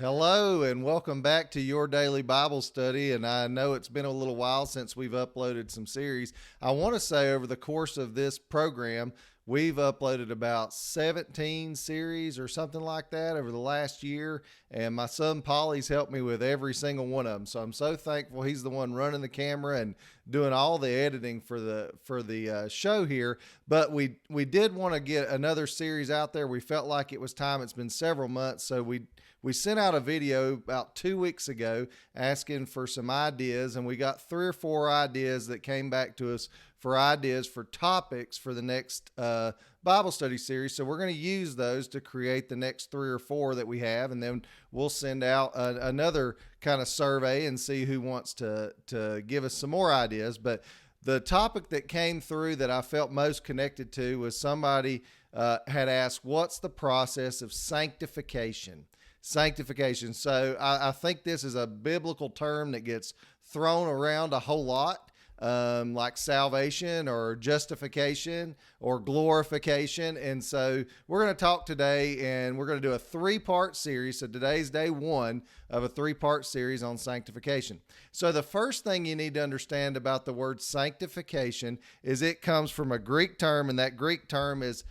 Hello and welcome back to your daily Bible study. And I know it's been a little while since we've uploaded some series. I want to say over the course of this program, we've uploaded about 17 series or something like that over the last year. And my son Polly's helped me with every single one of them. So I'm so thankful he's the one running the camera and doing all the editing for the show here. But we did want to get another series out there. We felt like it was time. It's been several months. So we sent out a video about 2 weeks ago asking for some ideas, and we got 3 or 4 ideas that came back to us for ideas for topics for the next Bible study series. So we're going to use those to create the next 3 or 4 that we have, and then we'll send out another kind of survey and see who wants to give us some more ideas. But the topic that came through that I felt most connected to was somebody had asked, what's the process of sanctification? Sanctification. So I think this is a biblical term that gets thrown around a whole lot, like salvation or justification or glorification. And so we're going to talk today, and we're going to do a 3-part series. So today's day 1 of a 3-part series on sanctification. So the first thing you need to understand about the word sanctification is it comes from a Greek term, and that Greek term is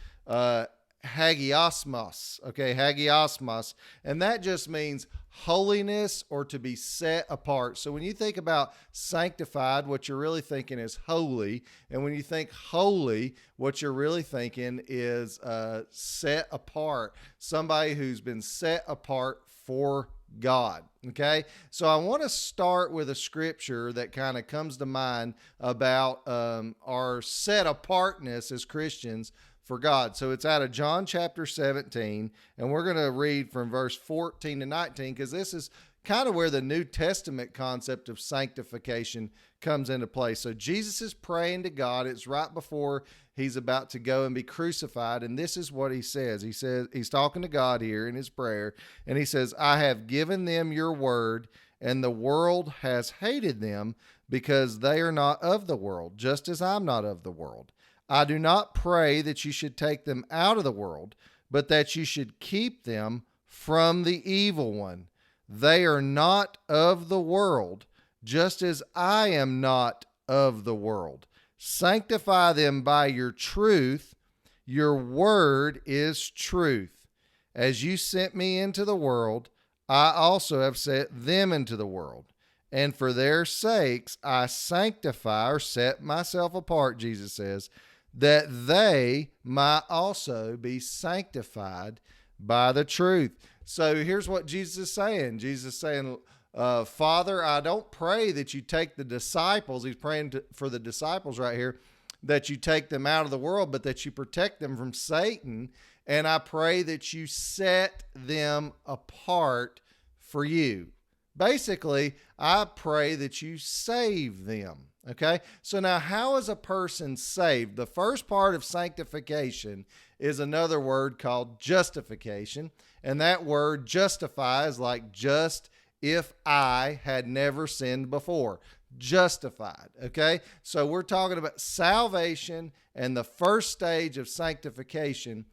hagiosmos, hagiosmos, and that just means holiness or to be set apart. So when you think about sanctified, what you're really thinking is holy, and when you think holy, what you're really thinking is set apart, somebody who's been set apart for God. Okay, so I want to start with a scripture that kind of comes to mind about our set apartness as Christians for God. So it's out of John chapter 17, and we're going to read from verse 14 to 19, because this is kind of where the New Testament concept of sanctification comes into play. So Jesus is praying to God. It's right before he's about to go and be crucified, and this is what he says. He says, he's talking to God here in his prayer, and he says, I have given them your word, and the world has hated them because they are not of the world, just as I'm not of the world. I do not pray that you should take them out of the world, but that you should keep them from the evil one. They are not of the world, just as I am not of the world. Sanctify them by your truth. Your word is truth. As you sent me into the world, I also have sent them into the world. And for their sakes, I sanctify or set myself apart, Jesus says, that they might also be sanctified by the truth. So here's what Jesus is saying. Jesus is saying, Father, I don't pray that you take the disciples. He's praying for the disciples right here, that you take them out of the world, but that you protect them from Satan. And I pray that you set them apart for you. Basically, I pray that you save them. Okay, so now how is a person saved? The first part of sanctification is another word called justification. And that word justify is like just if I had never sinned before. Justified. Okay, so we're talking about salvation, and the first stage of sanctification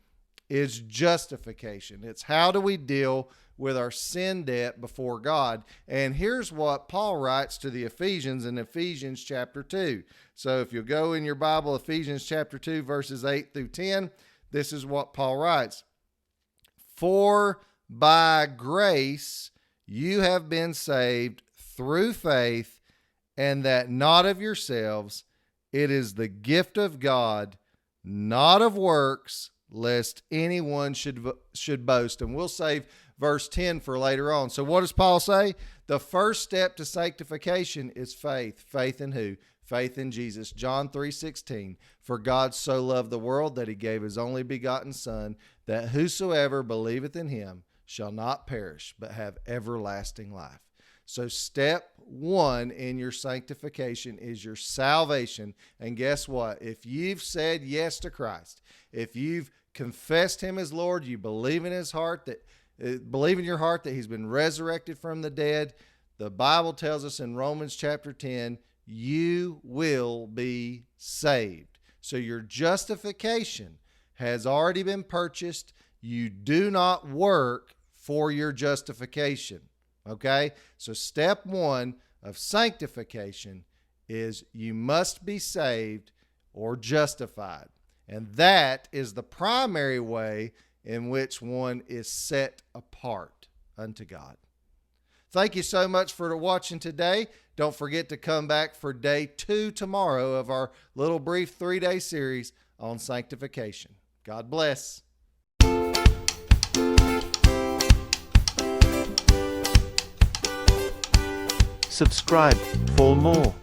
is justification. It's how do we deal with our sin debt before God. And here's what Paul writes to the Ephesians in Ephesians chapter 2. So if you'll go in your Bible, Ephesians chapter 2, verses 8 through 10, this is what Paul writes. For by grace you have been saved through faith, and that not of yourselves, it is the gift of God, not of works, lest anyone should boast. And we'll save verse 10 for later on. So what does Paul say? The first step to sanctification is faith. Faith in who? Faith in Jesus. John 3:16. For God so loved the world that he gave his only begotten Son, that whosoever believeth in him shall not perish, but have everlasting life. So step 1 in your sanctification is your salvation. And guess what? If you've said yes to Christ, if you've confessed him as Lord, you believe in his heart that believe in your heart that he's been resurrected from the dead, the Bible tells us in Romans chapter 10, you will be saved. So your justification has already been purchased. You do not work for your justification. Okay? So step 1 of sanctification is you must be saved or justified. And that is the primary way in which one is set apart unto God. Thank you so much for watching today. Don't forget to come back for day 2 tomorrow of our little brief 3-day series on sanctification. God bless. Subscribe for more.